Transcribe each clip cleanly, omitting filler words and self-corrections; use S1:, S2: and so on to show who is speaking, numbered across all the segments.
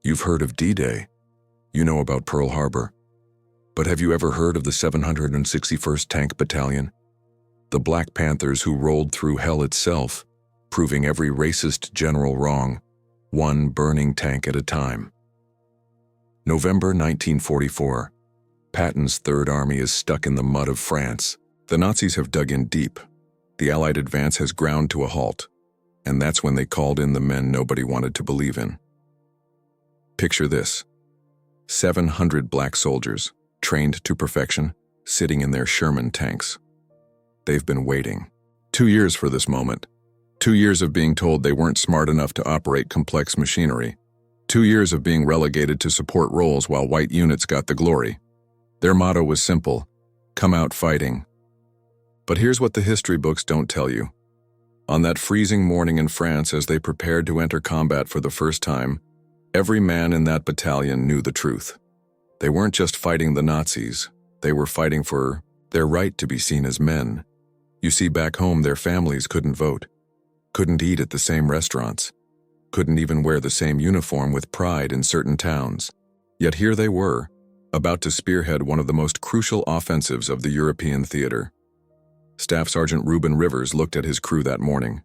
S1: You've heard of D-Day. You know about Pearl Harbor. But have you ever heard of the 761st Tank Battalion? The Black Panthers who rolled through hell itself, proving every racist general wrong, one burning tank at a time. November 1944. Patton's Third Army is stuck in the mud of France. The Nazis have dug in deep. The Allied advance has ground to a halt. And that's when they called in the men nobody wanted to believe in. Picture this. 700 black soldiers, trained to perfection, sitting in their Sherman tanks. They've been waiting 2 years for this moment. 2 years of being told they weren't smart enough to operate complex machinery. 2 years of being relegated to support roles while white units got the glory. Their motto was simple: come out fighting. But here's what the history books don't tell you. On that freezing morning in France, as they prepared to enter combat for the first time, every man in that battalion knew the truth. They weren't just fighting the Nazis, they were fighting for their right to be seen as men. You see, back home their families couldn't vote, couldn't eat at the same restaurants, couldn't even wear the same uniform with pride in certain towns. Yet here they were, about to spearhead one of the most crucial offensives of the European theater. Staff Sergeant Reuben Rivers looked at his crew that morning.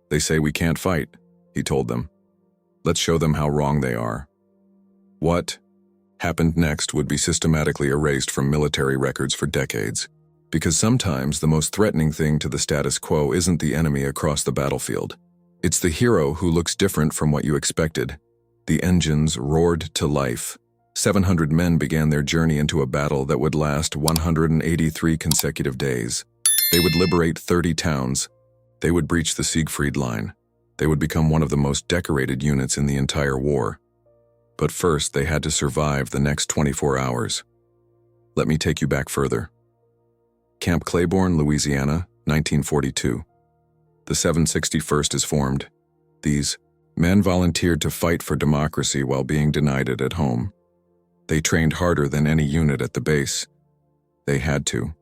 S1: "They say we can't fight," he told them. "Let's show them how wrong they are." What happened next would be systematically erased from military records for decades, because sometimes the most threatening thing to the status quo isn't the enemy across the battlefield. It's the hero who looks different from what you expected. The engines roared to life. 700 men began their journey into a battle that would last 183 consecutive days. They would liberate 30 towns. They would breach the Siegfried Line. They would become one of the most decorated units in the entire war. But first, they had to survive the next 24 hours. Let me take you back further. Camp Claiborne, Louisiana, 1942. The 761st is formed. These men volunteered to fight for democracy while being denied it at home. They trained harder than any unit at the base. They had to.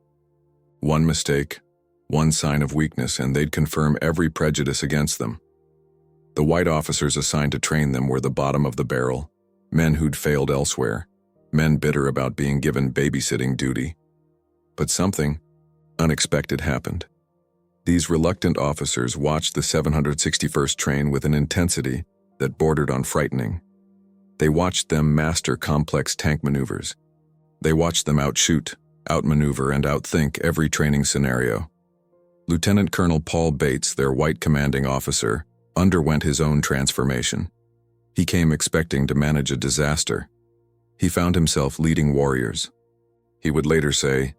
S1: One mistake, one sign of weakness, and they'd confirm every prejudice against them. The white officers assigned to train them were the bottom of the barrel, men who'd failed elsewhere, men bitter about being given babysitting duty. But something unexpected happened. These reluctant officers watched the 761st train with an intensity that bordered on frightening. They watched them master complex tank maneuvers. They watched them outshoot, outmaneuver, and outthink every training scenario. Lieutenant Colonel Paul Bates, their white commanding officer, underwent his own transformation. He came expecting to manage a disaster. He found himself leading warriors. He would later say,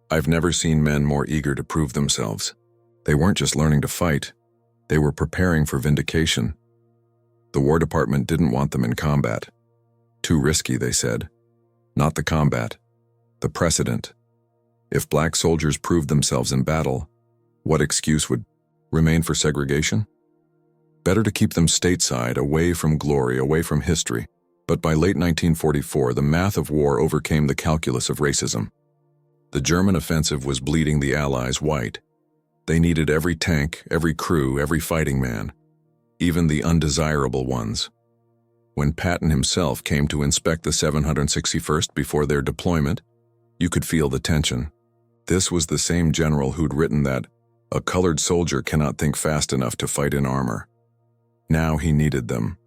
S1: "I've never seen men more eager to prove themselves." They weren't just learning to fight, they were preparing for vindication. The War Department didn't want them in combat. Too risky, they said. Not the combat, the precedent. If black soldiers proved themselves in battle, what excuse would remain for segregation? Better to keep them stateside, away from glory, away from history. But by late 1944, the math of war overcame the calculus of racism. The German offensive was bleeding the Allies white. They needed every tank, every crew, every fighting man, even the undesirable ones. When Patton himself came to inspect the 761st before their deployment, you could feel the tension. This was the same general who'd written that a colored soldier cannot think fast enough to fight in armor. Now he needed them.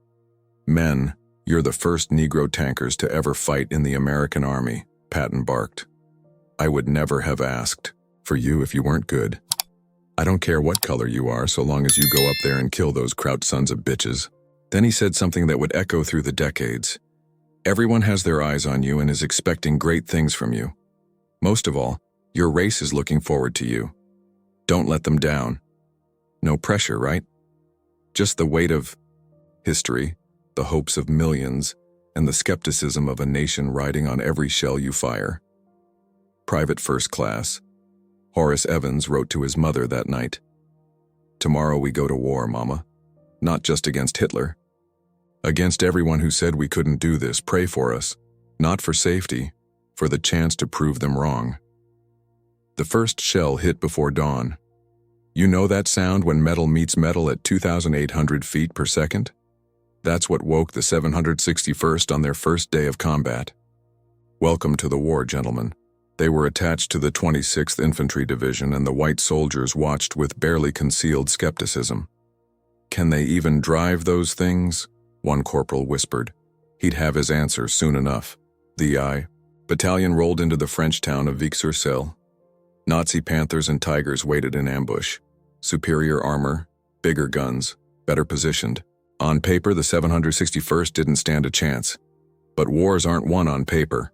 S1: "Men, you're the first Negro tankers to ever fight in the American Army," Patton barked. "I would never have asked for you if you weren't good. I don't care what color you are so long as you go up there and kill those Kraut sons of bitches." Then he said something that would echo through the decades. "Everyone has their eyes on you and is expecting great things from you. Most of all, your race is looking forward to you. Don't let them down." No pressure, right? Just the weight of history, the hopes of millions, and the skepticism of a nation riding on every shell you fire. Private First Class. Horace Evans wrote to his mother that night. "Tomorrow we go to war, Mama. Not just against Hitler. Against everyone who said we couldn't do this. Pray for us. Not for safety, for the chance to prove them wrong." The first shell hit before dawn. You know that sound when metal meets metal at 2,800 feet per second? That's what woke the 761st on their first day of combat. Welcome to the war, gentlemen. They were attached to the 26th Infantry Division, and the white soldiers watched with barely concealed skepticism. "Can they even drive those things?" one corporal whispered. He'd have his answer soon enough. The I battalion rolled into the French town of Vic-sur-Seille. Nazi panthers and tigers waited in ambush. Superior armor, bigger guns, better positioned. On paper, the 761st didn't stand a chance. But wars aren't won on paper.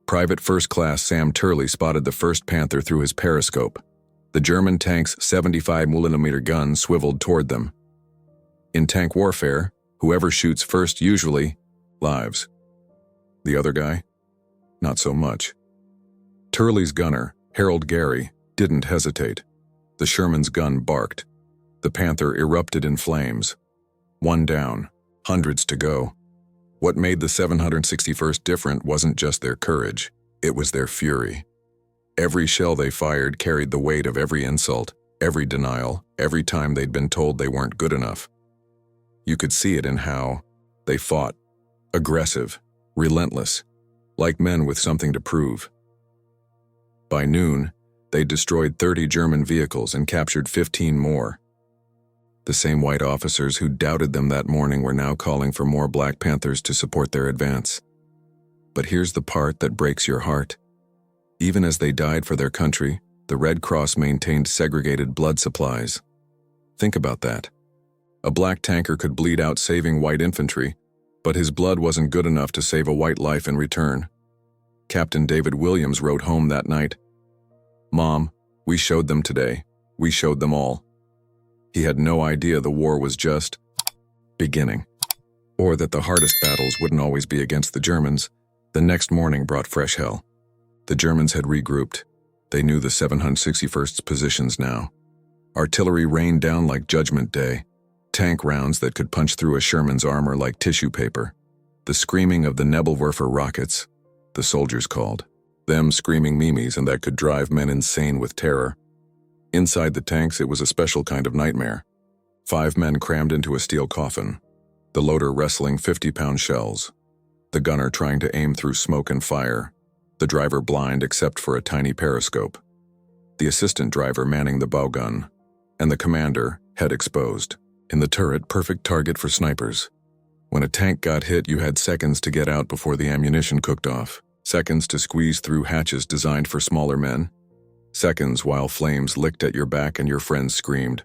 S1: Private First Class Sam Turley spotted the first Panther through his periscope. The German tank's 75mm gun swiveled toward them. In tank warfare, whoever shoots first usually lives. The other guy? Not so much. Turley's gunner, Harold Gary, didn't hesitate. The Sherman's gun barked. The Panther erupted in flames. One down, hundreds to go. What made the 761st different wasn't just their courage, it was their fury. Every shell they fired carried the weight of every insult, every denial, every time they'd been told they weren't good enough. You could see it in how they fought. Aggressive, relentless, like men with something to prove. By noon, they destroyed 30 German vehicles and captured 15 more. The same white officers who doubted them that morning were now calling for more Black Panthers to support their advance. But here's the part that breaks your heart. Even as they died for their country, the Red Cross maintained segregated blood supplies. Think about that. A black tanker could bleed out saving white infantry, but his blood wasn't good enough to save a white life in return. Captain David Williams wrote home that night, "Mom, we showed them today. We showed them all." He had no idea the war was just beginning, or that the hardest battles wouldn't always be against the Germans. The next morning brought fresh hell. The Germans had regrouped. They knew the 761st's positions now. Artillery rained down like Judgment Day. Tank rounds that could punch through a Sherman's armor like tissue paper. The screaming of the Nebelwerfer rockets, the soldiers called. Them screaming memes, and that could drive men insane with terror. Inside the tanks, it was a special kind of nightmare. 5 men crammed into a steel coffin. The loader wrestling 50-pound shells. The gunner trying to aim through smoke and fire. The driver blind except for a tiny periscope. The assistant driver manning the bow gun. And the commander, head exposed. In the turret, perfect target for snipers. When a tank got hit, you had seconds to get out before the ammunition cooked off. Seconds to squeeze through hatches designed for smaller men. Seconds while flames licked at your back and your friends screamed.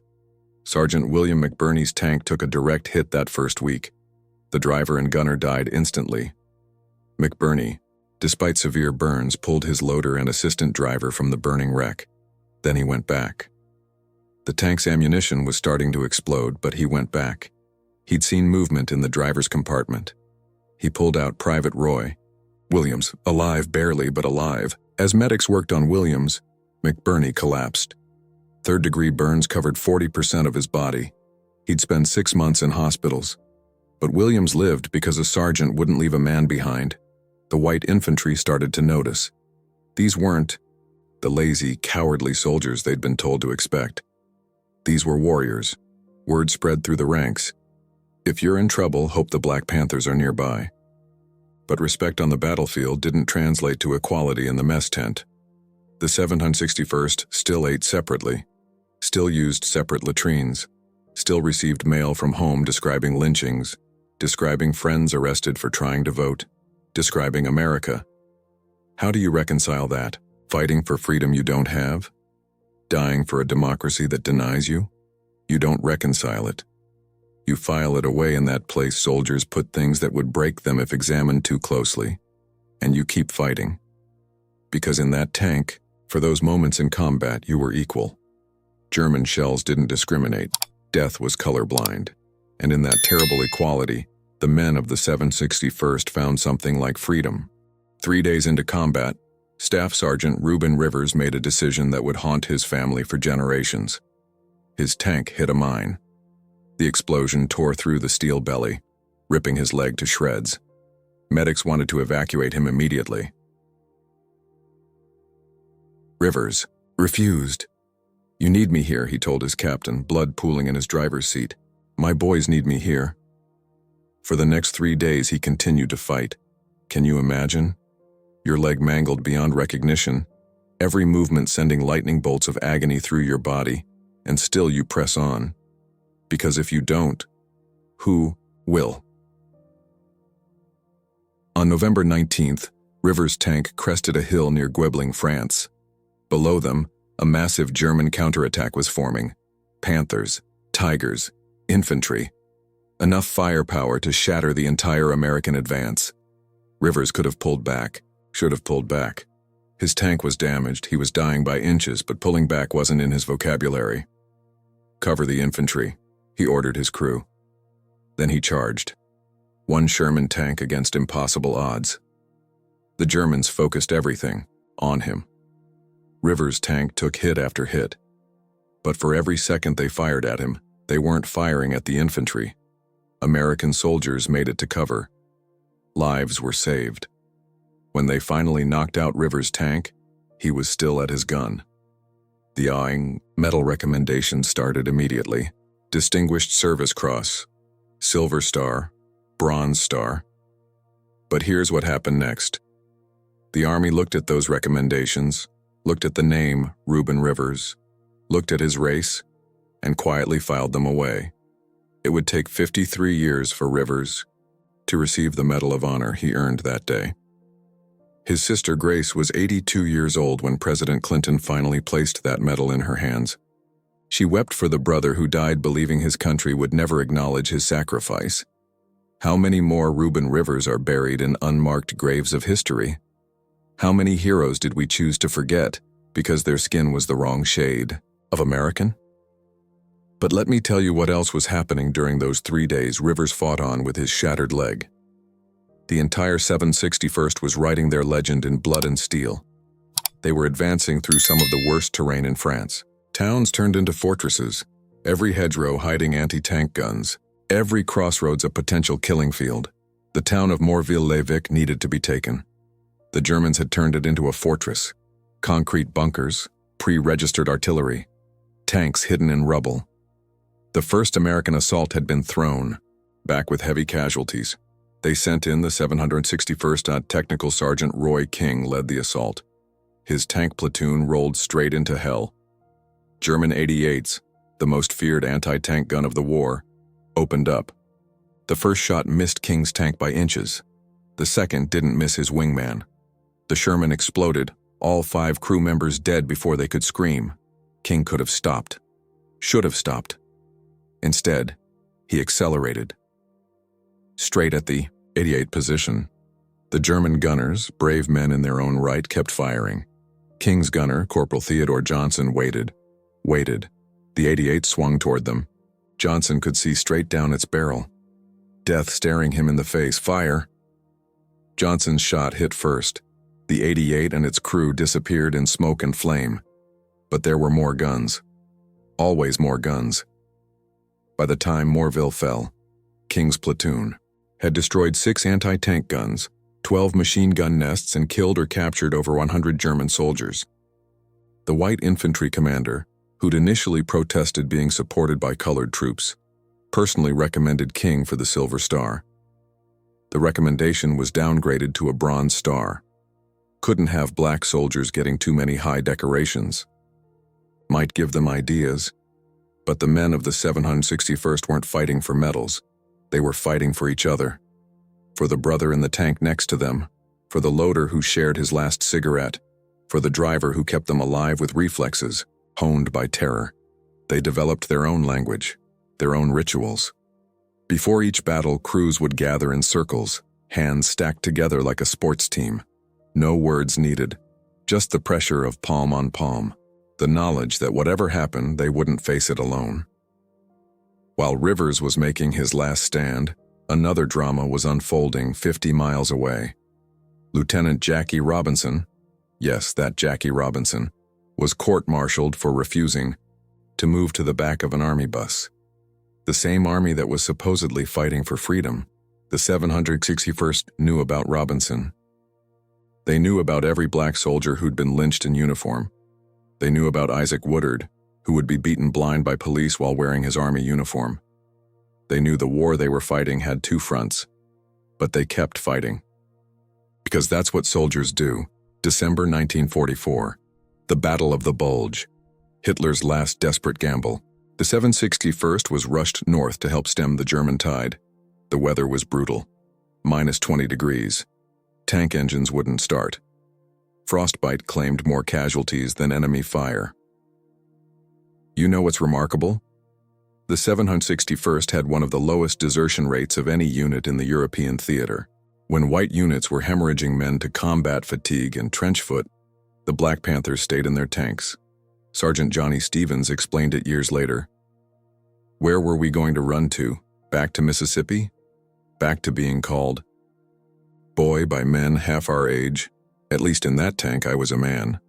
S1: Sergeant William McBurney's tank took a direct hit that first week. The driver and gunner died instantly. McBurney, despite severe burns, pulled his loader and assistant driver from the burning wreck. Then he went back. The tank's ammunition was starting to explode, but he went back. He'd seen movement in the driver's compartment. He pulled out Private Roy. Williams, alive barely, but alive. As medics worked on Williams, McBurney collapsed. Third-degree burns covered 40% of his body. He'd spend 6 months in hospitals. But Williams lived because a sergeant wouldn't leave a man behind. The white infantry started to notice. These weren't the lazy, cowardly soldiers they'd been told to expect. These were warriors. Word spread through the ranks. If you're in trouble, hope the Black Panthers are nearby. But respect on the battlefield didn't translate to equality in the mess tent. The 761st still ate separately, still used separate latrines, still received mail from home describing lynchings, describing friends arrested for trying to vote, describing America. How do you reconcile that? Fighting for freedom you don't have? Dying for a democracy that denies you? You don't reconcile it. You file it away in that place soldiers put things that would break them if examined too closely. And you keep fighting. Because in that tank, for those moments in combat, you were equal. German shells didn't discriminate. Death was colorblind. And in that terrible equality, the men of the 761st found something like freedom. 3 days into combat, Staff Sergeant Reuben Rivers made a decision that would haunt his family for generations. His tank hit a mine. The explosion tore through the steel belly, ripping his leg to shreds. Medics wanted to evacuate him immediately. Rivers refused. "You need me here," he told his captain, blood pooling in his driver's seat. "My boys need me here." For the next 3 days, he continued to fight. Can you imagine? Your leg mangled beyond recognition, every movement sending lightning bolts of agony through your body, and still you press on. Because if you don't, who will? On November 19th, Rivers' tank crested a hill near Guebling, France. Below them, a massive German counterattack was forming. Panthers, tigers, infantry. Enough firepower to shatter the entire American advance. Rivers could have pulled back, should have pulled back. His tank was damaged, he was dying by inches, but pulling back wasn't in his vocabulary. Cover the infantry, he ordered his crew. Then he charged. One Sherman tank against impossible odds. The Germans focused everything on him. Rivers' tank took hit after hit. But for every second they fired at him, they weren't firing at the infantry. American soldiers made it to cover. Lives were saved. When they finally knocked out Rivers' tank, he was still at his gun. The awing medal recommendation started immediately. Distinguished Service Cross, Silver Star, Bronze Star. But here's what happened next. The Army looked at those recommendations, looked at the name Reuben Rivers, looked at his race, and quietly filed them away. It would take 53 years for Rivers to receive the Medal of Honor he earned that day. His sister Grace was 82 years old when President Clinton finally placed that medal in her hands. She wept for the brother who died believing his country would never acknowledge his sacrifice. How many more Reuben Rivers are buried in unmarked graves of history? How many heroes did we choose to forget because their skin was the wrong shade of American? But let me tell you what else was happening during those 3 days Rivers fought on with his shattered leg. The entire 761st was writing their legend in blood and steel. They were advancing through some of the worst terrain in France. Towns turned into fortresses, every hedgerow hiding anti-tank guns, every crossroads a potential killing field. The town of Morville-le-Vic needed to be taken. The Germans had turned it into a fortress. Concrete bunkers, pre-registered artillery, tanks hidden in rubble. The first American assault had been thrown, back with heavy casualties. They sent in the 761st. Technical Sergeant Roy King led the assault. His tank platoon rolled straight into hell. German 88s, the most feared anti-tank gun of the war, opened up. The first shot missed King's tank by inches. The second didn't miss his wingman. The Sherman exploded, all 5 crew members dead before they could scream. King could have stopped. Should have stopped. Instead, he accelerated. Straight at the 88 position. The German gunners, brave men in their own right, kept firing. King's gunner, Corporal Theodore Johnson, waited. The 88 swung toward them. Johnson could see straight down its barrel. Death staring him in the face. Fire! Johnson's shot hit first. The 88 and its crew disappeared in smoke and flame. But there were more guns. Always more guns. By the time Morville fell, King's platoon had destroyed 6 anti-tank guns, 12 machine gun nests, and killed or captured over 100 German soldiers. The white infantry commander, who'd initially protested being supported by colored troops, personally recommended King for the Silver Star. The recommendation was downgraded to a Bronze Star. Couldn't have black soldiers getting too many high decorations. Might give them ideas, but the men of the 761st weren't fighting for medals. They were fighting for each other. For the brother in the tank next to them, for the loader who shared his last cigarette, for the driver who kept them alive with reflexes, honed by terror. They developed their own language, their own rituals. Before each battle, crews would gather in circles, hands stacked together like a sports team. No words needed, just the pressure of palm on palm, the knowledge that whatever happened, they wouldn't face it alone. While Rivers was making his last stand, another drama was unfolding 50 miles away. Lieutenant Jackie Robinson, yes, that Jackie Robinson, was court-martialed for refusing to move to the back of an army bus. The same army that was supposedly fighting for freedom, the 761st, knew about Robinson. They knew about every black soldier who'd been lynched in uniform. They knew about Isaac Woodard, who would be beaten blind by police while wearing his army uniform. They knew the war they were fighting had two fronts, but they kept fighting. Because that's what soldiers do. December 1944. The Battle of the Bulge. Hitler's last desperate gamble. The 761st was rushed north to help stem the German tide. The weather was brutal. -20 degrees. Tank engines wouldn't start. Frostbite claimed more casualties than enemy fire. You know what's remarkable? The 761st had one of the lowest desertion rates of any unit in the European theater. When white units were hemorrhaging men to combat fatigue and trench foot, the Black Panthers stayed in their tanks. Sergeant Johnny Stevens explained it years later. Where were we going to run to? Back to Mississippi? Back to being called boy by men half our age. At least in that tank I was a man.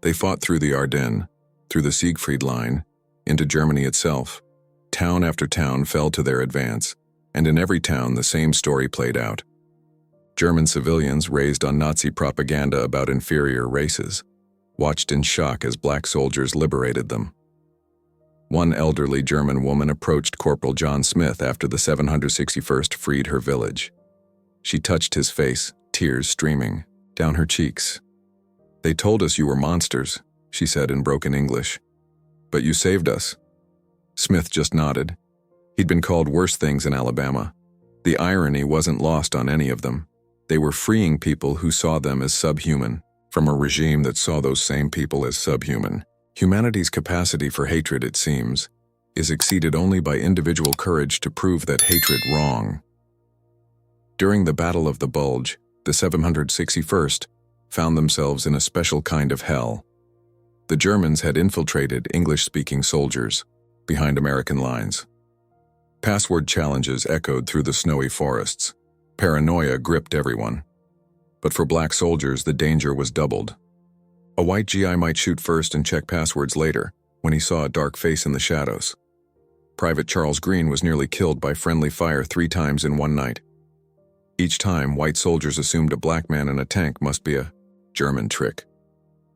S1: They fought through the Ardennes, through the Siegfried Line, into Germany itself. Town after town fell to their advance, and in every town the same story played out. German civilians, raised on Nazi propaganda about inferior races, watched in shock as black soldiers liberated them. One elderly German woman approached Corporal John Smith after the 761st freed her village. She touched his face, tears streaming down her cheeks. "They told us you were monsters," she said in broken English. "But you saved us." Smith just nodded. He'd been called worse things in Alabama. The irony wasn't lost on any of them. They were freeing people who saw them as subhuman, from a regime that saw those same people as subhuman. Humanity's capacity for hatred, it seems, is exceeded only by individual courage to prove that hatred wrong. During the Battle of the Bulge, the 761st found themselves in a special kind of hell. The Germans had infiltrated English-speaking soldiers behind American lines. Password challenges echoed through the snowy forests. Paranoia gripped everyone. But for black soldiers, the danger was doubled. A white GI might shoot first and check passwords later, when he saw a dark face in the shadows. Private Charles Green was nearly killed by friendly fire 3 times in one night. Each time, white soldiers assumed a black man in a tank must be a German trick.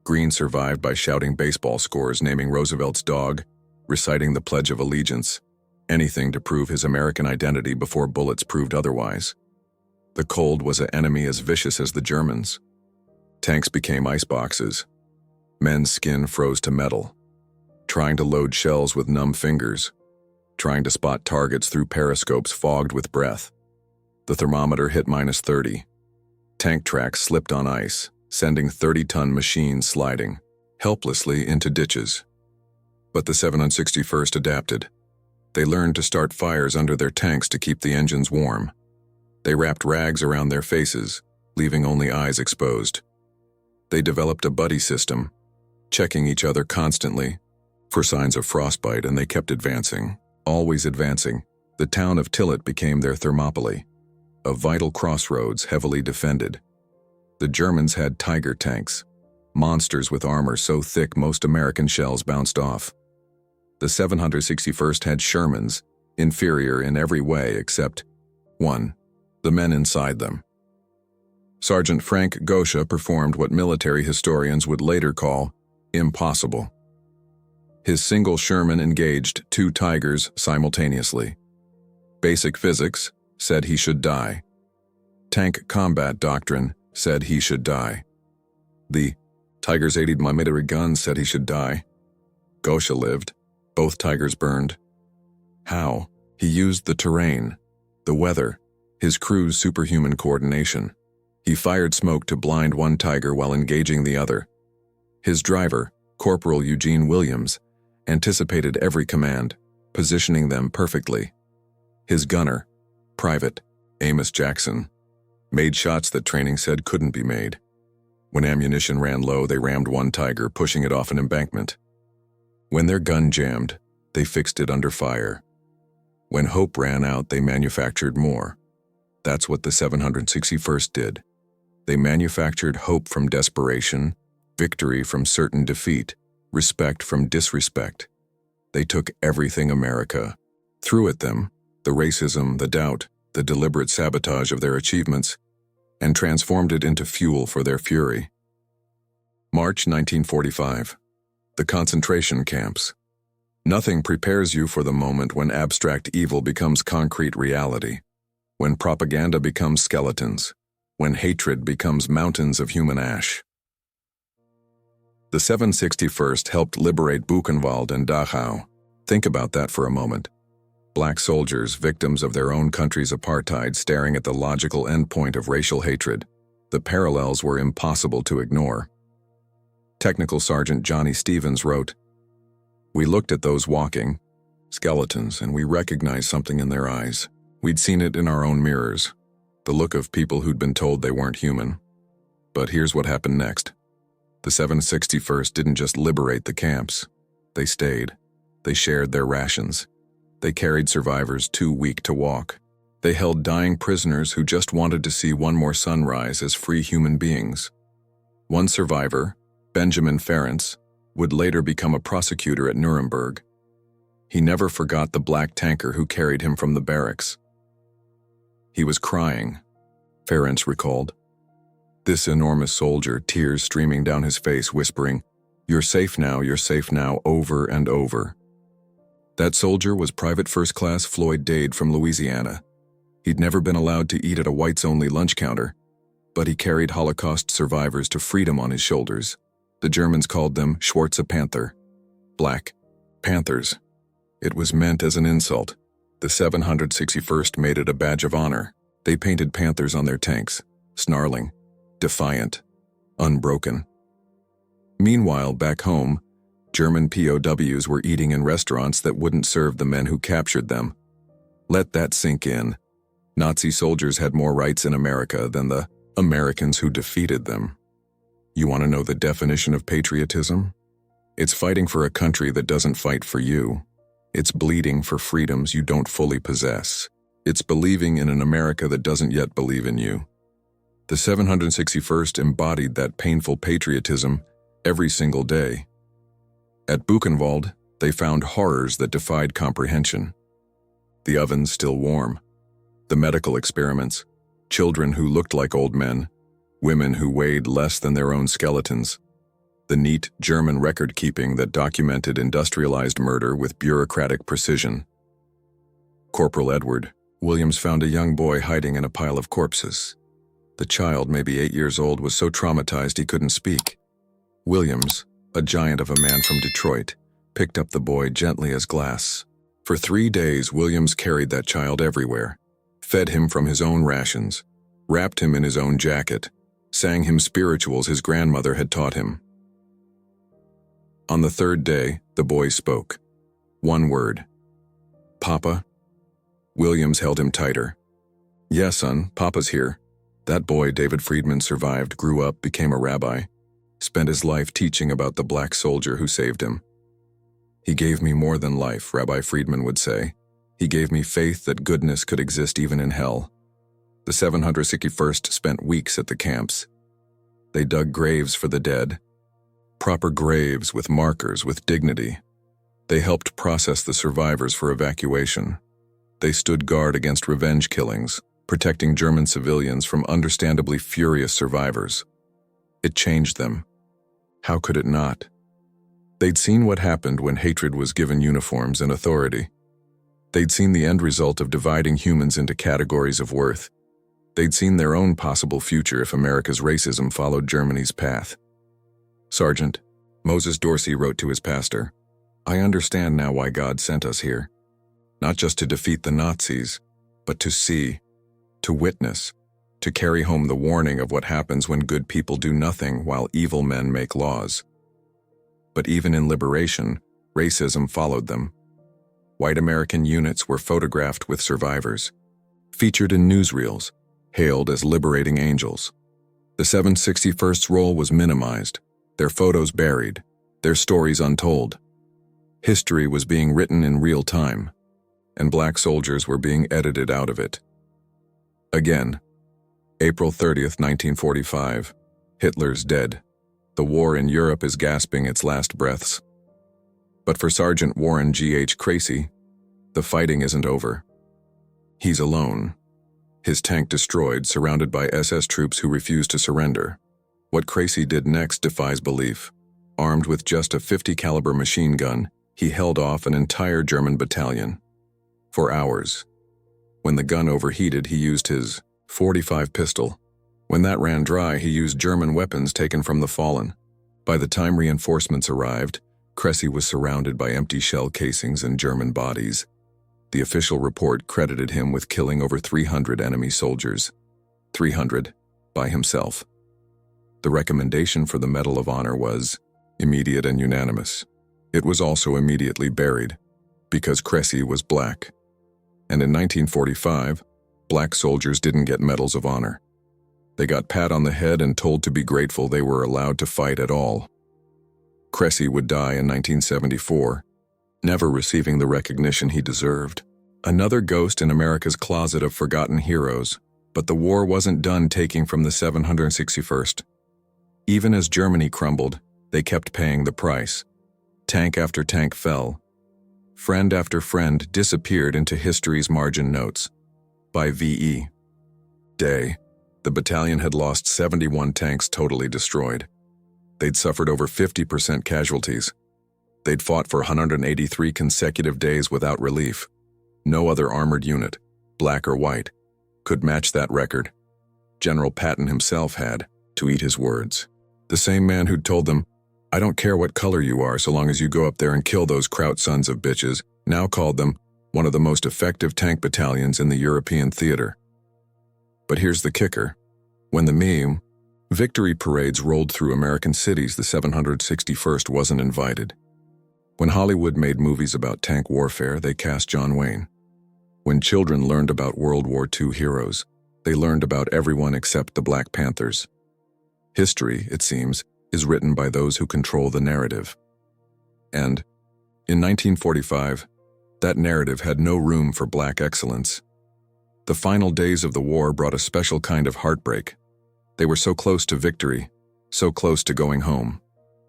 S1: Green survived by shouting baseball scores, naming Roosevelt's dog, reciting the Pledge of Allegiance, anything to prove his American identity before bullets proved otherwise. The cold was an enemy as vicious as the Germans. Tanks became iceboxes. Men's skin froze to metal. Trying to load shells with numb fingers. Trying to spot targets through periscopes fogged with breath. The thermometer hit -30. Tank tracks slipped on ice, sending 30-ton machines sliding, helplessly into ditches. But the 761st adapted. They learned to start fires under their tanks to keep the engines warm. They wrapped rags around their faces, leaving only eyes exposed. They developed a buddy system, checking each other constantly for signs of frostbite, and they kept advancing, always advancing. The town of Tillet became their Thermopylae, a vital crossroads heavily defended. The Germans had Tiger tanks, monsters with armor so thick most American shells bounced off. The 761st had Shermans, inferior in every way except one, the men inside them. Sergeant Frank Gosha performed what military historians would later call impossible. His single Sherman engaged 2 Tigers simultaneously. Basic physics said he should die. Tank combat doctrine said he should die. The Tigers 80mm gun said he should die. Gosha lived. Both Tigers burned. How? He used the terrain, the weather, his crew's superhuman coordination. He fired smoke to blind one Tiger while engaging the other. His driver, Corporal Eugene Williams, anticipated every command, positioning them perfectly. His gunner, Private Amos Jackson, made shots that training said couldn't be made. When ammunition ran low, they rammed one Tiger, pushing it off an embankment. When their gun jammed, they fixed it under fire. When hope ran out, they manufactured more. That's what the 761st did. They manufactured hope from desperation, victory from certain defeat, respect from disrespect. They took everything America, threw at them, the racism, the doubt, the deliberate sabotage of their achievements, and transformed it into fuel for their fury. March 1945. The concentration camps. Nothing prepares you for the moment when abstract evil becomes concrete reality, when propaganda becomes skeletons, when hatred becomes mountains of human ash. The 761st helped liberate Buchenwald and Dachau. Think about that for a moment. Black soldiers, victims of their own country's apartheid, staring at the logical endpoint of racial hatred. The parallels were impossible to ignore. Technical Sergeant Johnny Stevens wrote, "We looked at those walking skeletons and we recognized something in their eyes. We'd seen it in our own mirrors, the look of people who'd been told they weren't human. But here's what happened next. The 761st didn't just liberate the camps. They stayed. They shared their rations. They carried survivors too weak to walk. They held dying prisoners who just wanted to see one more sunrise as free human beings. One survivor, Benjamin Ferencz, would later become a prosecutor at Nuremberg. He never forgot the black tanker who carried him from the barracks. He was crying," Ferencz recalled. This enormous soldier, tears streaming down his face, whispering, you're safe now," over and over. That soldier was Private First Class Floyd Dade from Louisiana. He'd never been allowed to eat at a whites-only lunch counter, but he carried Holocaust survivors to freedom on his shoulders. The Germans called them Schwarze Panther, Black Panthers. It was meant as an insult. The 761st made it a badge of honor. They painted panthers on their tanks, snarling, defiant, unbroken. Meanwhile, back home, German POWs were eating in restaurants that wouldn't serve the men who captured them. Let that sink in. Nazi soldiers had more rights in America than the Americans who defeated them. You want to know the definition of patriotism? It's fighting for a country that doesn't fight for you. It's bleeding for freedoms you don't fully possess. It's believing in an America that doesn't yet believe in you. The 761st embodied that painful patriotism every single day. At Buchenwald, they found horrors that defied comprehension. The ovens still warm, the medical experiments, children who looked like old men, women who weighed less than their own skeletons, the neat German record-keeping that documented industrialized murder with bureaucratic precision. Corporal Edward Williams found a young boy hiding in a pile of corpses. The child, maybe 8 years old, was so traumatized he couldn't speak. Williams, a giant of a man from Detroit, picked up the boy gently as glass. For 3 days, Williams carried that child everywhere, fed him from his own rations, wrapped him in his own jacket, sang him spirituals his grandmother had taught him. On the 3rd day, the boy spoke. One word. "Papa?" Williams held him tighter. "Yeah, son, Papa's here." That boy, David Friedman, survived, grew up, became a rabbi, spent his life teaching about the black soldier who saved him. "He gave me more than life," Rabbi Friedman would say. "He gave me faith that goodness could exist even in hell." The 761st spent weeks at the camps. They dug graves for the dead. Proper graves with markers, with dignity. They helped process the survivors for evacuation. They stood guard against revenge killings, protecting German civilians from understandably furious survivors. It changed them. How could it not? They'd seen what happened when hatred was given uniforms and authority. They'd seen the end result of dividing humans into categories of worth. They'd seen their own possible future if America's racism followed Germany's path. Sergeant Moses Dorsey wrote to his pastor, "I understand now why God sent us here. Not just to defeat the Nazis, but to see, to witness, to carry home the warning of what happens when good people do nothing while evil men make laws." But even in liberation, racism followed them. White American units were photographed with survivors, featured in newsreels, hailed as liberating angels. The 761st's role was minimized, their photos buried, their stories untold. History was being written in real time, and black soldiers were being edited out of it. Again, April 30th, 1945, Hitler's dead. The war in Europe is gasping its last breaths. But for Sergeant Warren G.H. Cracey, the fighting isn't over. He's alone. His tank destroyed, surrounded by SS troops who refuse to surrender. What Cracey did next defies belief. Armed with just a .50 caliber machine gun, He held off an entire German battalion. For hours. When the gun overheated, he used his .45 pistol. When that ran dry, he used German weapons taken from the fallen. By the time reinforcements arrived, Cressy was surrounded by empty shell casings and German bodies. The official report credited him with killing over 300 enemy soldiers. 300 by himself. The recommendation for the Medal of Honor was immediate and unanimous. It was also immediately buried, because Cressy was black. And in 1945, black soldiers didn't get medals of honor. They got pat on the head and told to be grateful they were allowed to fight at all. Cressy would die in 1974, never receiving the recognition he deserved. Another ghost in America's closet of forgotten heroes, but the war wasn't done taking from the 761st. Even as Germany crumbled, they kept paying the price. Tank after tank fell. Friend after friend disappeared into history's margin notes. By V.E. Day, the battalion had lost 71 tanks totally destroyed. They'd suffered over 50% casualties. They'd fought for 183 consecutive days without relief. No other armored unit, black or white, could match that record. General Patton himself had, to eat his words. The same man who'd told them, "I don't care what color you are so long as you go up there and kill those Kraut sons of bitches," now called them one of the most effective tank battalions in the European theater. But here's the kicker. When the meme, victory parades rolled through American cities, the 761st wasn't invited. When Hollywood made movies about tank warfare, they cast John Wayne. When children learned about World War II heroes, they learned about everyone except the Black Panthers. History, it seems, is written by those who control the narrative. And, in 1945, that narrative had no room for black excellence. The final days of the war brought a special kind of heartbreak. They were so close to victory, so close to going home.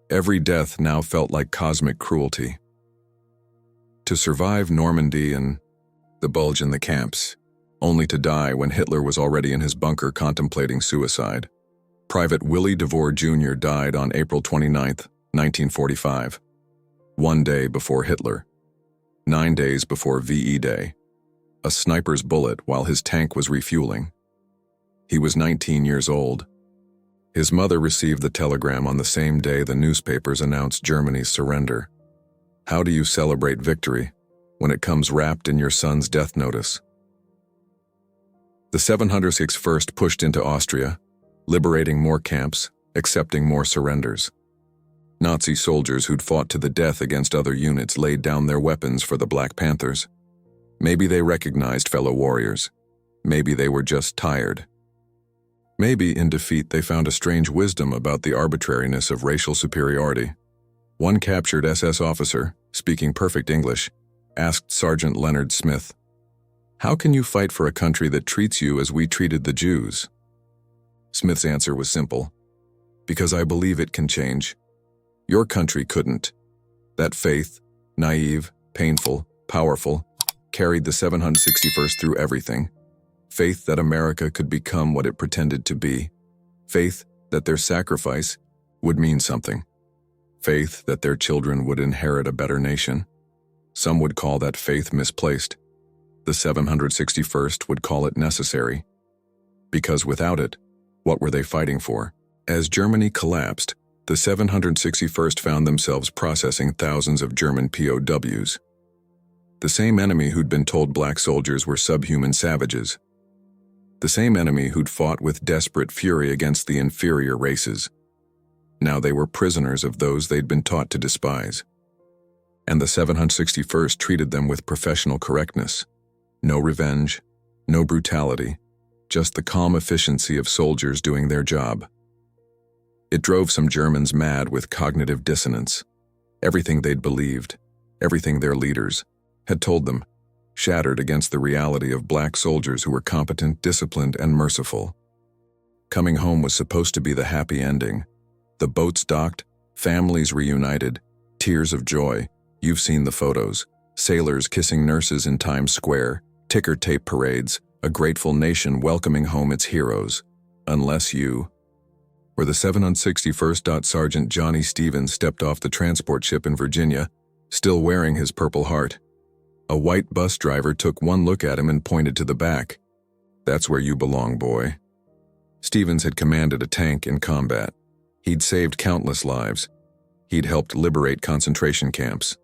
S1: Every death now felt like cosmic cruelty. To survive Normandy and the bulge in the camps, only to die when Hitler was already in his bunker contemplating suicide. Private Willie DeVore Jr. died on April 29, 1945, 1 day before Hitler, 9 days before VE Day, a sniper's bullet while his tank was refueling. He was 19 years old. His mother received the telegram on the same day the newspapers announced Germany's surrender. How do you celebrate victory when it comes wrapped in your son's death notice? The 761st pushed into Austria, liberating more camps, accepting more surrenders. Nazi soldiers who'd fought to the death against other units laid down their weapons for the Black Panthers. Maybe they recognized fellow warriors. Maybe they were just tired. Maybe in defeat they found a strange wisdom about the arbitrariness of racial superiority. One captured SS officer, speaking perfect English, asked Sergeant Leonard Smith, "How can you fight for a country that treats you as we treated the Jews?" Smith's answer was simple. "Because I believe it can change. Your country couldn't." That faith, naive, painful, powerful, carried the 761st through everything. Faith that America could become what it pretended to be. Faith that their sacrifice would mean something. Faith that their children would inherit a better nation. Some would call that faith misplaced. The 761st would call it necessary. Because without it, what were they fighting for? As Germany collapsed, the 761st found themselves processing thousands of German POWs. The same enemy who'd been told black soldiers were subhuman savages. The same enemy who'd fought with desperate fury against the inferior races. Now they were prisoners of those they'd been taught to despise. And the 761st treated them with professional correctness. No revenge, no brutality, just the calm efficiency of soldiers doing their job. It drove some Germans mad with cognitive dissonance. Everything they'd believed, everything their leaders had told them, shattered against the reality of black soldiers who were competent, disciplined, and merciful. Coming home was supposed to be the happy ending. The boats docked, families reunited, tears of joy. You've seen the photos. Sailors kissing nurses in Times Square, ticker tape parades, a grateful nation welcoming home its heroes. Unless you were the 761st. Sergeant Johnny Stevens stepped off the transport ship in Virginia, still wearing his Purple Heart. A white bus driver took one look at him and pointed to the back. "That's where you belong, boy." Stevens had commanded a tank in combat. He'd saved countless lives. He'd helped liberate concentration camps.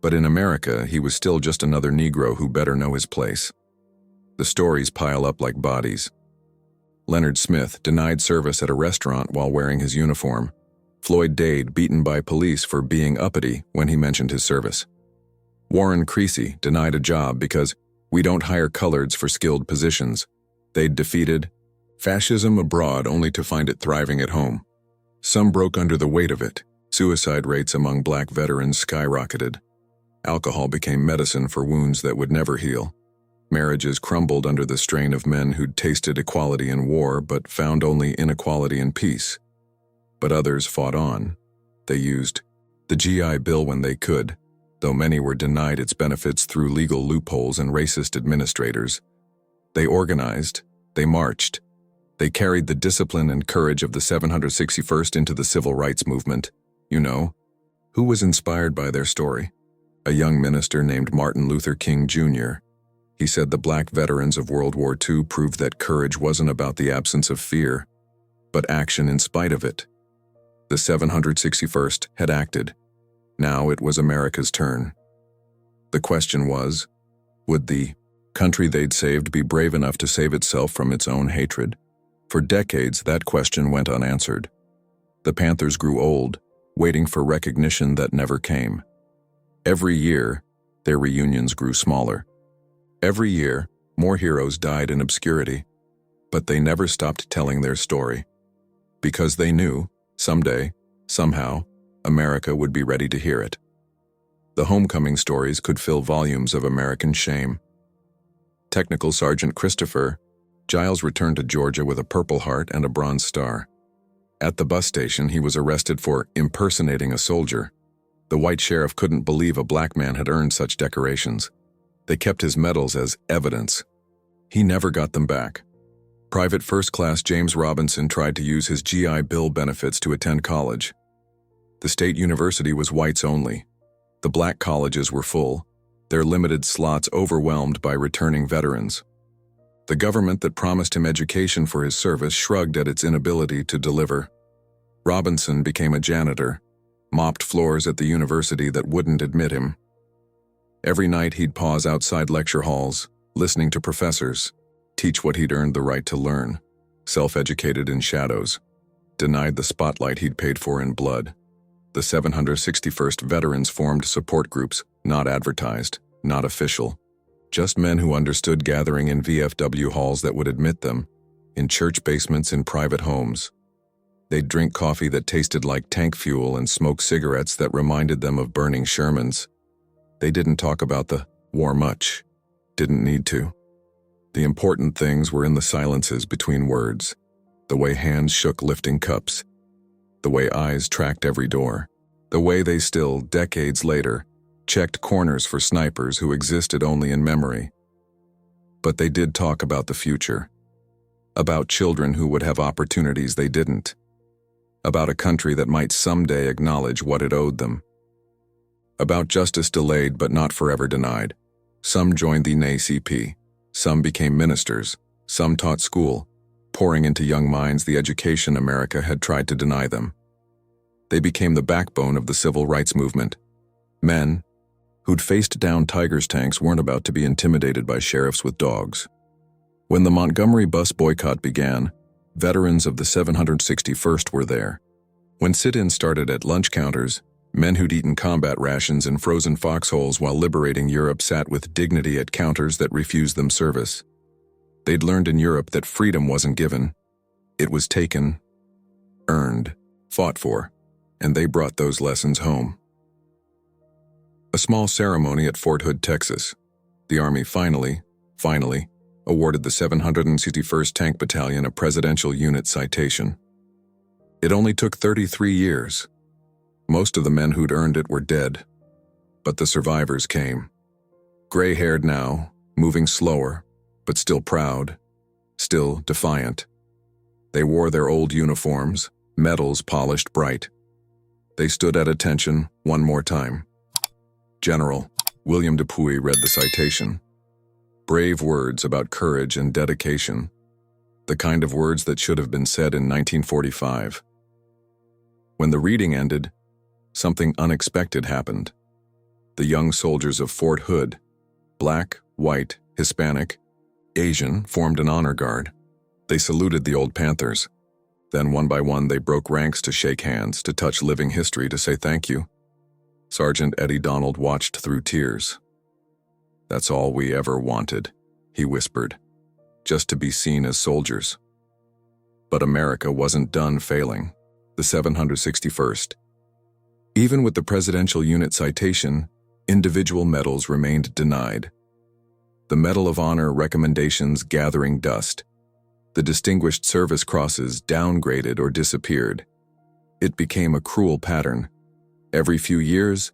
S1: But in America, he was still just another Negro who better know his place. The stories pile up like bodies. Leonard Smith denied service at a restaurant while wearing his uniform. Floyd Dade beaten by police for being uppity when he mentioned his service. Warren Creasy denied a job because we don't hire coloreds for skilled positions. They'd defeated fascism abroad only to find it thriving at home. Some broke under the weight of it. Suicide rates among black veterans skyrocketed. Alcohol became medicine for wounds that would never heal. Marriages crumbled under the strain of men who'd tasted equality in war but found only inequality in peace. But others fought on. They used the GI Bill when they could, though many were denied its benefits through legal loopholes and racist administrators. They organized, they marched, they carried the discipline and courage of the 761st into the civil rights movement. You know, who was inspired by their story? A young minister named Martin Luther King Jr. He said the black veterans of World War II proved that courage wasn't about the absence of fear, but action in spite of it. The 761st had acted. Now it was America's turn. The question was, would the country they'd saved be brave enough to save itself from its own hatred? For decades, that question went unanswered. The Panthers grew old, waiting for recognition that never came. Every year, their reunions grew smaller. Every year, more heroes died in obscurity, but they never stopped telling their story. Because they knew, someday, somehow, America would be ready to hear it. The homecoming stories could fill volumes of American shame. Technical Sergeant Christopher Giles returned to Georgia with a Purple Heart and a Bronze Star. At the bus station, he was arrested for impersonating a soldier. The white sheriff couldn't believe a black man had earned such decorations. They kept his medals as evidence. He never got them back. Private First Class James Robinson tried to use his GI Bill benefits to attend college. The state university was whites only. The black colleges were full, their limited slots overwhelmed by returning veterans. The government that promised him education for his service shrugged at its inability to deliver. Robinson became a janitor, mopped floors at the university that wouldn't admit him. Every night he'd pause outside lecture halls, listening to professors, teach what he'd earned the right to learn, self-educated in shadows, denied the spotlight he'd paid for in blood. The 761st veterans formed support groups, not advertised, not official, just men who understood gathering in VFW halls that would admit them, in church basements, in private homes. They'd drink coffee that tasted like tank fuel and smoke cigarettes that reminded them of burning Shermans. They didn't talk about the war much, didn't need to. The important things were in the silences between words, the way hands shook lifting cups, the way eyes tracked every door, the way they still, decades later, checked corners for snipers who existed only in memory. But they did talk about the future, about children who would have opportunities they didn't, about a country that might someday acknowledge what it owed them, about justice delayed but not forever denied. Some joined the NAACP, some became ministers, some taught school, pouring into young minds the education America had tried to deny them. They became the backbone of the civil rights movement. Men who'd faced down Tigers tanks weren't about to be intimidated by sheriffs with dogs. When the Montgomery bus boycott began, veterans of the 761st were there. When sit-ins started at lunch counters, men who'd eaten combat rations in frozen foxholes while liberating Europe sat with dignity at counters that refused them service. They'd learned in Europe that freedom wasn't given. It was taken, earned, fought for, and they brought those lessons home. A small ceremony at Fort Hood, Texas. The Army finally, awarded the 761st Tank Battalion a Presidential Unit Citation. It only took 33 years. Most of the men who'd earned it were dead, but the survivors came. Gray-haired now, moving slower, but still proud, still defiant. They wore their old uniforms, medals polished bright. They stood at attention one more time. General William Dupuy read the citation. Brave words about courage and dedication. The kind of words that should have been said in 1945. When the reading ended, something unexpected happened. The young soldiers of Fort Hood, black, white, Hispanic, Asian, formed an honor guard. They saluted the old Panthers. Then one by one they broke ranks to shake hands, to touch living history, to say thank you. Sergeant Eddie Donald watched through tears. "That's all we ever wanted," he whispered, "just to be seen as soldiers." But America wasn't done failing. The 761st. Even with the Presidential Unit citation, individual medals remained denied. The Medal of Honor recommendations gathering dust. The Distinguished Service Crosses downgraded or disappeared. It became a cruel pattern. Every few years,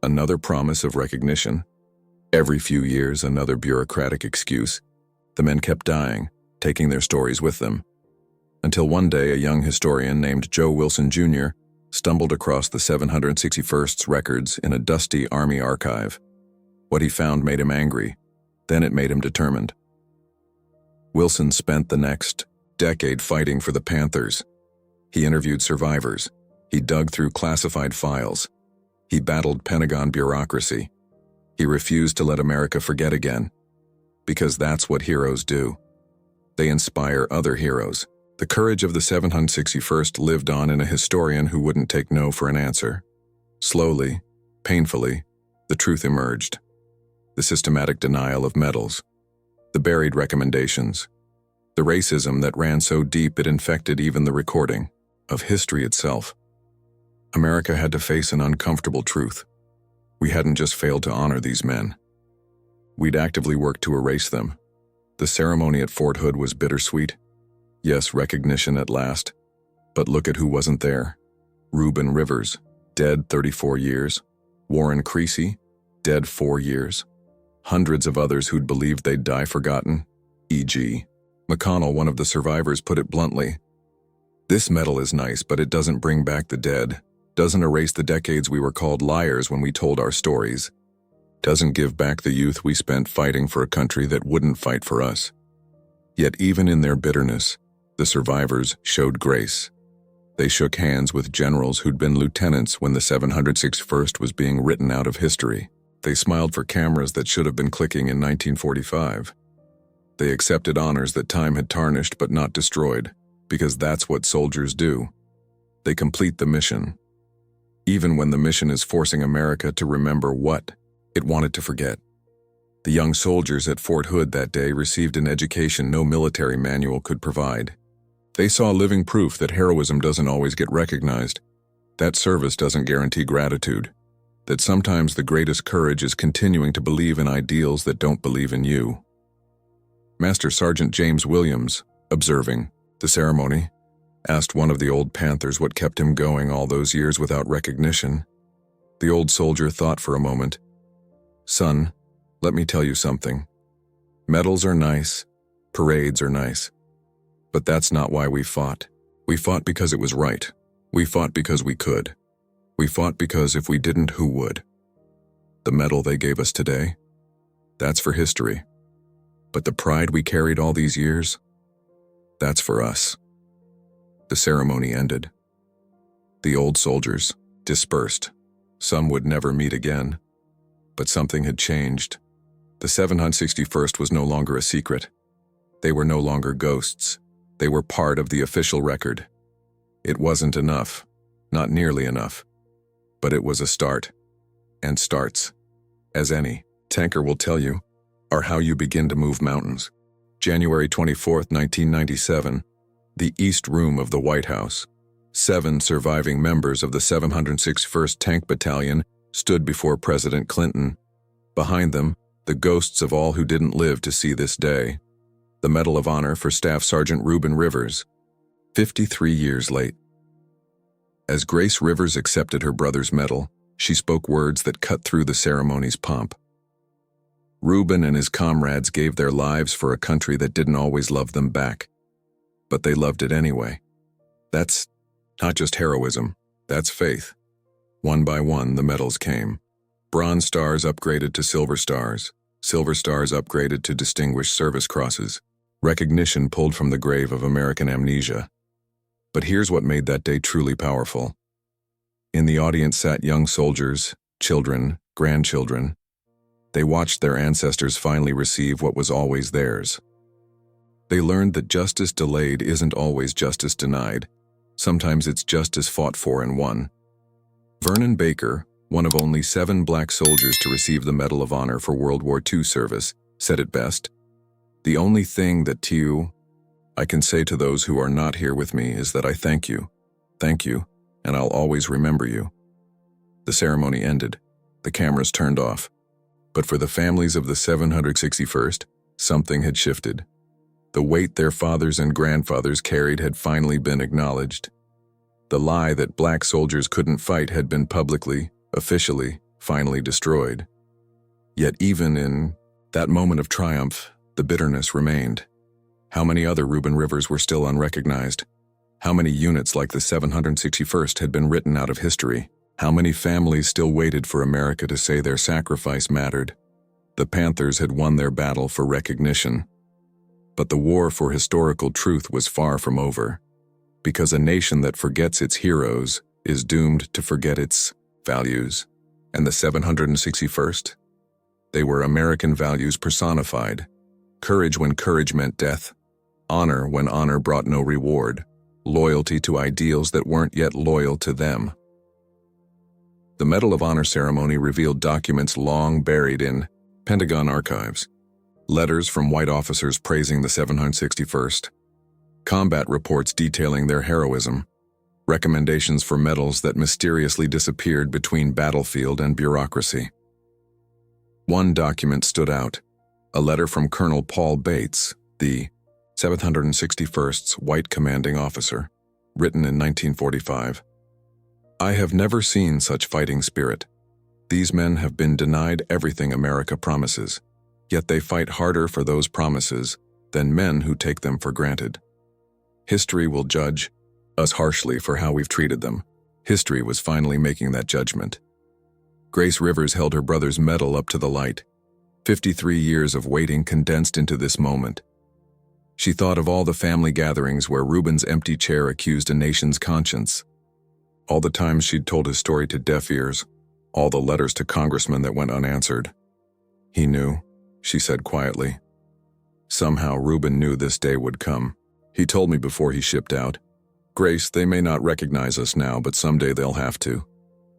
S1: another promise of recognition. Every few years, another bureaucratic excuse. The men kept dying, taking their stories with them. Until one day, a young historian named Joe Wilson Jr. stumbled across the 761st's records in a dusty Army archive. What he found made him angry. Then it made him determined. Wilson spent the next decade fighting for the Panthers. He interviewed survivors. He dug through classified files. He battled Pentagon bureaucracy. He refused to let America forget again. Because that's what heroes do. They inspire other heroes. The courage of the 761st lived on in a historian who wouldn't take no for an answer. Slowly, painfully, the truth emerged. The systematic denial of medals. The buried recommendations. The racism that ran so deep it infected even the recording of history itself. America had to face an uncomfortable truth. We hadn't just failed to honor these men. We'd actively worked to erase them. The ceremony at Fort Hood was bittersweet. Yes, recognition at last. But look at who wasn't there. Reuben Rivers, dead 34 years. Warren Creasy, dead 4 years. Hundreds of others who'd believed they'd die forgotten. E.g. McConnell, one of the survivors, put it bluntly. "This medal is nice, but it doesn't bring back the dead. Doesn't erase the decades we were called liars when we told our stories. Doesn't give back the youth we spent fighting for a country that wouldn't fight for us." Yet even in their bitterness, the survivors showed grace. They shook hands with generals who'd been lieutenants when the 761st was being written out of history. They smiled for cameras that should have been clicking in 1945. They accepted honors that time had tarnished but not destroyed, because that's what soldiers do. They complete the mission. Even when the mission is forcing America to remember what it wanted to forget. The young soldiers at Fort Hood that day received an education no military manual could provide. They saw living proof that heroism doesn't always get recognized, that service doesn't guarantee gratitude, that sometimes the greatest courage is continuing to believe in ideals that don't believe in you. Master Sergeant James Williams, observing the ceremony, asked one of the old Panthers what kept him going all those years without recognition. The old soldier thought for a moment. "Son, let me tell you something. Medals are nice, parades are nice. But that's not why we fought. We fought because it was right. We fought because we could. We fought because if we didn't, who would? The medal they gave us today? That's for history. But the pride we carried all these years? That's for us." The ceremony ended. The old soldiers dispersed. Some would never meet again. But something had changed. The 761st was no longer a secret. They were no longer ghosts. They were part of the official record. It wasn't enough, not nearly enough. But it was a start. And starts, as any tanker will tell you, are how you begin to move mountains. January 24, 1997, the East Room of the White House. 7 surviving members of the 761st Tank Battalion stood before President Clinton. Behind them, the ghosts of all who didn't live to see this day. The Medal of Honor for Staff Sergeant Reuben Rivers, 53 years late. As Grace Rivers accepted her brother's medal, she spoke words that cut through the ceremony's pomp. Reuben and his comrades gave their lives for a country that didn't always love them back. But they loved it anyway. That's not just heroism, that's faith. One by one, the medals came. Bronze stars upgraded to silver stars upgraded to distinguished service crosses, recognition pulled from the grave of American amnesia. But here's what made that day truly powerful. In the audience sat young soldiers, children, grandchildren. They watched their ancestors finally receive what was always theirs. They learned that justice delayed isn't always justice denied. Sometimes it's justice fought for and won. Vernon Baker, one of only 7 black soldiers to receive the Medal of Honor for World War II service, said it best. "The only thing that I can say to those who are not here with me is that I thank you, and I'll always remember you." The ceremony ended. The cameras turned off. But for the families of the 761st, something had shifted. The weight their fathers and grandfathers carried had finally been acknowledged. The lie that black soldiers couldn't fight had been publicly, officially, finally destroyed. Yet even in that moment of triumph, the bitterness remained. How many other Reuben Rivers were still unrecognized? How many units like the 761st had been written out of history? How many families still waited for America to say their sacrifice mattered? The Panthers had won their battle for recognition. But the war for historical truth was far from over. Because a nation that forgets its heroes is doomed to forget its values. And the 761st? They were American values personified. Courage when courage meant death. Honor when honor brought no reward. Loyalty to ideals that weren't yet loyal to them. The Medal of Honor ceremony revealed documents long buried in Pentagon archives. Letters from white officers praising the 761st. Combat reports detailing their heroism. Recommendations for medals that mysteriously disappeared between battlefield and bureaucracy. One document stood out. A letter from Colonel Paul Bates, the 761st's white commanding officer, written in 1945. "I have never seen such fighting spirit. These men have been denied everything America promises, yet they fight harder for those promises than men who take them for granted. History will judge us harshly for how we've treated them." History was finally making that judgment. Grace Rivers held her brother's medal up to the light. 53 years of waiting condensed into this moment. She thought of all the family gatherings where Reuben's empty chair accused a nation's conscience. All the times she'd told his story to deaf ears, all the letters to congressmen that went unanswered. "He knew," she said quietly. "Somehow Reuben knew this day would come. He told me before he shipped out. Grace, they may not recognize us now, but someday they'll have to.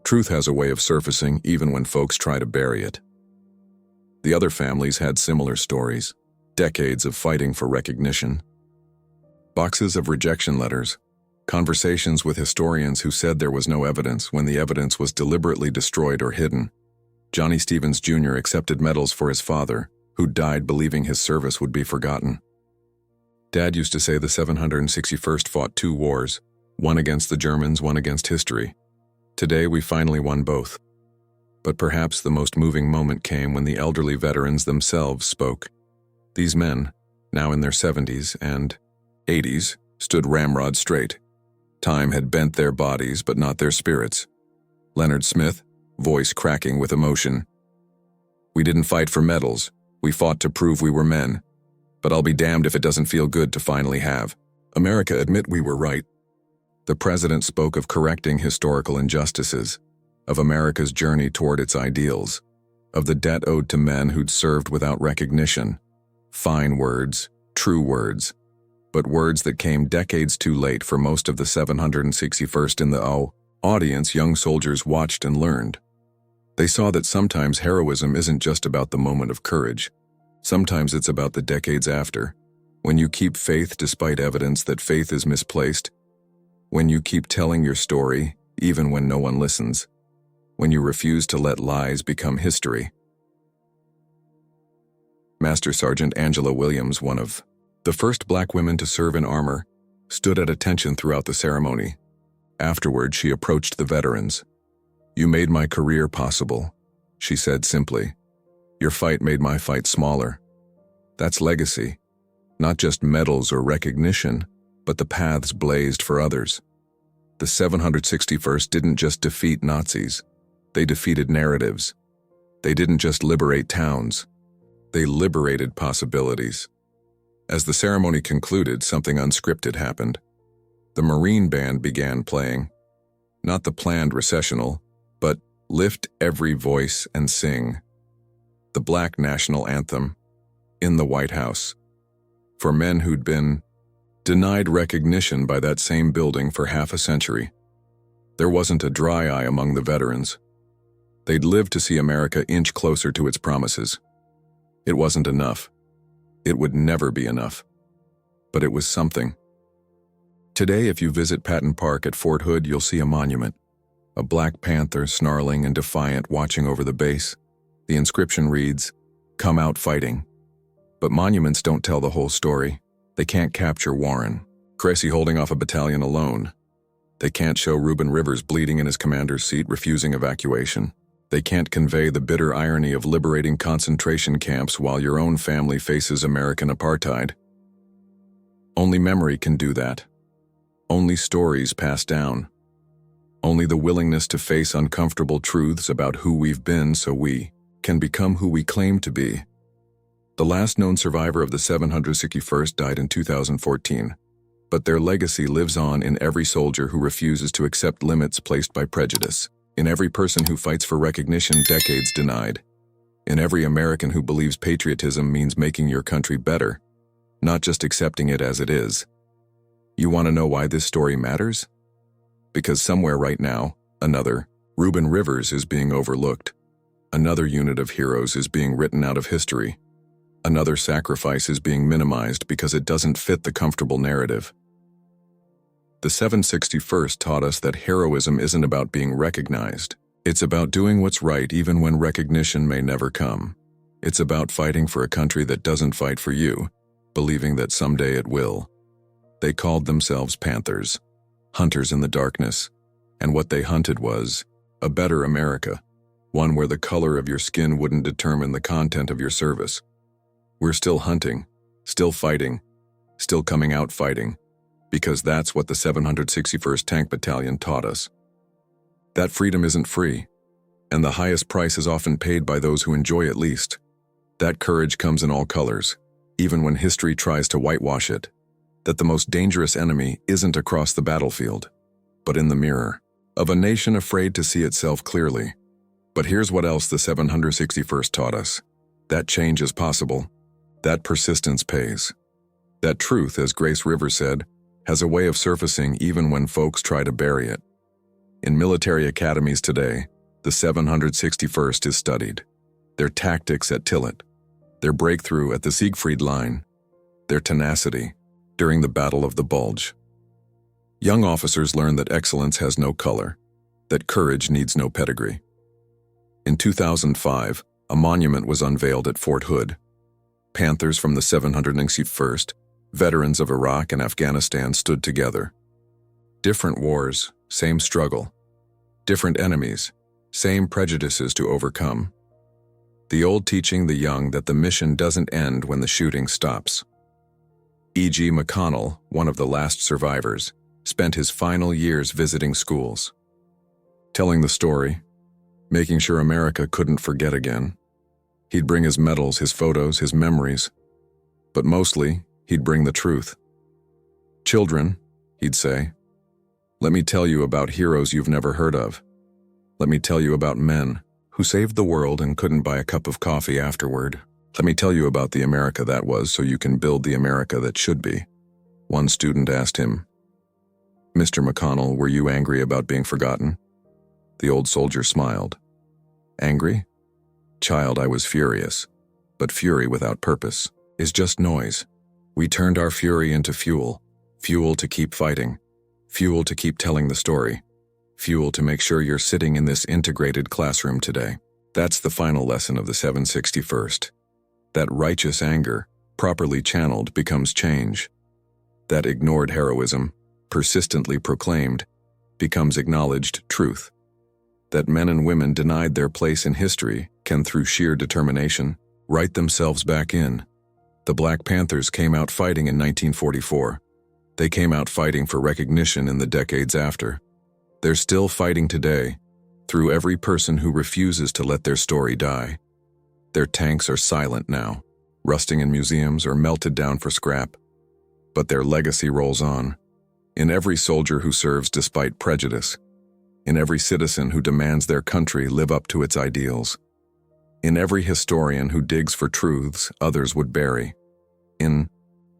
S1: Truth has a way of surfacing even when folks try to bury it." The other families had similar stories. Decades of fighting for recognition. Boxes of rejection letters. Conversations with historians who said there was no evidence when the evidence was deliberately destroyed or hidden. Johnny Stevens Jr. accepted medals for his father, who died believing his service would be forgotten. Dad used to say the 761st fought 2 wars, one against the Germans, one against history. Today we finally won both. But perhaps the most moving moment came when the elderly veterans themselves spoke. These men, now in their 70s and 80s, stood ramrod straight. Time had bent their bodies, but not their spirits. Leonard Smith, voice cracking with emotion. "We didn't fight for medals. We fought to prove we were men. But I'll be damned if it doesn't feel good to finally have America admit we were right." The president spoke of correcting historical injustices, of America's journey toward its ideals, of the debt owed to men who'd served without recognition. Fine words, true words, but words that came decades too late for most of the 761st. In the audience, young soldiers watched and learned. They saw that sometimes heroism isn't just about the moment of courage. Sometimes it's about the decades after, when you keep faith despite evidence that faith is misplaced, when you keep telling your story even when no one listens, when you refuse to let lies become history. Master Sergeant Angela Williams, one of the first black women to serve in armor, stood at attention throughout the ceremony. Afterward, she approached the veterans. "You made my career possible," she said simply. "Your fight made my fight smaller." That's legacy. Not just medals or recognition, but the paths blazed for others. The 761st didn't just defeat Nazis. They defeated narratives. They didn't just liberate towns, they liberated possibilities. As the ceremony concluded, something unscripted happened. The Marine Band began playing, not the planned recessional, but Lift Every Voice and Sing, the Black national anthem, in the White House, for men who'd been denied recognition by that same building for half a century. There wasn't a dry eye among the veterans. They'd lived to see America inch closer to its promises. It wasn't enough. It would never be enough. But it was something. Today, if you visit Patton Park at Fort Hood, you'll see a monument. A black panther, snarling and defiant, watching over the base. The inscription reads, "Come out fighting." But monuments don't tell the whole story. They can't capture Warren Cressy holding off a battalion alone. They can't show Reuben Rivers bleeding in his commander's seat, refusing evacuation. They can't convey the bitter irony of liberating concentration camps while your own family faces American apartheid. Only memory can do that. Only stories pass down. Only the willingness to face uncomfortable truths about who we've been so we can become who we claim to be. The last known survivor of the 761st died in 2014, but their legacy lives on in every soldier who refuses to accept limits placed by prejudice, in every person who fights for recognition decades denied, in every American who believes patriotism means making your country better, not just accepting it as it is. You want to know why this story matters? Because somewhere right now, another Reuben Rivers is being overlooked. Another unit of heroes is being written out of history. Another sacrifice is being minimized because it doesn't fit the comfortable narrative. The 761st taught us that heroism isn't about being recognized. It's about doing what's right even when recognition may never come. It's about fighting for a country that doesn't fight for you, believing that someday it will. They called themselves Panthers, hunters in the darkness, and what they hunted was a better America, one where the color of your skin wouldn't determine the content of your service. We're still hunting, still fighting, still coming out fighting, because that's what the 761st Tank Battalion taught us. That freedom isn't free, and the highest price is often paid by those who enjoy it least. That courage comes in all colors, even when history tries to whitewash it. That the most dangerous enemy isn't across the battlefield, but in the mirror of a nation afraid to see itself clearly. But here's what else the 761st taught us. That change is possible. That persistence pays. That truth, as Grace Rivers said, has a way of surfacing even when folks try to bury it. In military academies today, the 761st is studied. Their tactics at Tillet, their breakthrough at the Siegfried Line, their tenacity during the Battle of the Bulge. Young officers learn that excellence has no color, that courage needs no pedigree. In 2005, a monument was unveiled at Fort Hood. Panthers from the 761st, veterans of Iraq and Afghanistan, stood together. Different wars, same struggle. Different enemies, same prejudices to overcome. The old teaching the young that the mission doesn't end when the shooting stops. E.G. McConnell, one of the last survivors, spent his final years visiting schools, telling the story, making sure America couldn't forget again. He'd bring his medals, his photos, his memories, but mostly, he'd bring the truth. "Children," he'd say, "let me tell you about heroes you've never heard of. Let me tell you about men who saved the world and couldn't buy a cup of coffee afterward. Let me tell you about the America that was so you can build the America that should be." One student asked him, "Mr. McConnell, were you angry about being forgotten?" The old soldier smiled. "Angry? Child, I was furious. But fury without purpose is just noise. We turned our fury into fuel. Fuel to keep fighting. Fuel to keep telling the story. Fuel to make sure you're sitting in this integrated classroom today." That's the final lesson of the 761st. That righteous anger, properly channeled, becomes change. That ignored heroism, persistently proclaimed, becomes acknowledged truth. That men and women denied their place in history can, through sheer determination, write themselves back in. The Black Panthers came out fighting in 1944. They came out fighting for recognition in the decades after. They're still fighting today, through every person who refuses to let their story die. Their tanks are silent now, rusting in museums or melted down for scrap. But their legacy rolls on. In every soldier who serves despite prejudice. In every citizen who demands their country live up to its ideals. In every historian who digs for truths others would bury. In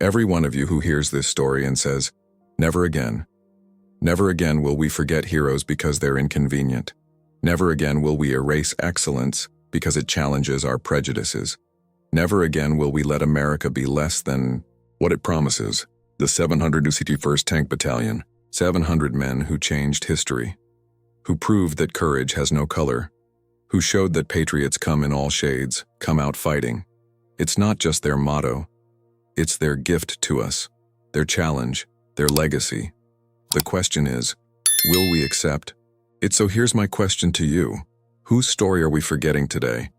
S1: every one of you who hears this story and says, "Never again. Never again will we forget heroes because they're inconvenient. Never again will we erase excellence because it challenges our prejudices. Never again will we let America be less than what it promises." The 761st Tank Battalion, 700 men who changed history, who proved that courage has no color, who showed that patriots come in all shades, come out fighting. It's not just their motto, it's their gift to us, their challenge, their legacy. The question is, will we accept it? So here's my question to you. Whose story are we forgetting today?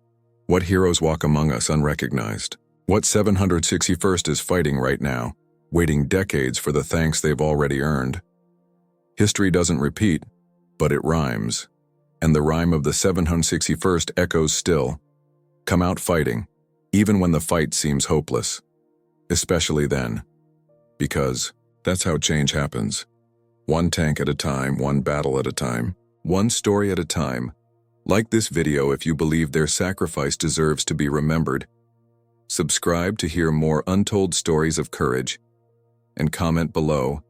S1: What heroes walk among us unrecognized? What 761st is fighting right now, waiting decades for the thanks they've already earned? History doesn't repeat, but it rhymes. And the rhyme of the 761st echoes still. Come out fighting, even when the fight seems hopeless. Especially then. Because that's how change happens. One tank at a time, one battle at a time, one story at a time. Like this video if you believe their sacrifice deserves to be remembered. Subscribe to hear more untold stories of courage. And comment below,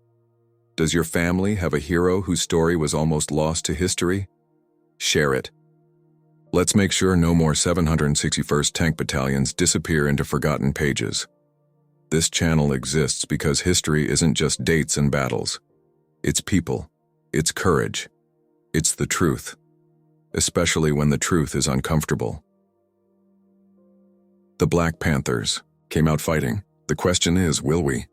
S1: does your family have a hero whose story was almost lost to history? Share it. Let's make sure no more 761st Tank Battalions disappear into forgotten pages. This channel exists because history isn't just dates and battles. It's people. It's courage. It's the truth. Especially when the truth is uncomfortable. The Black Panthers came out fighting. The question is, will we?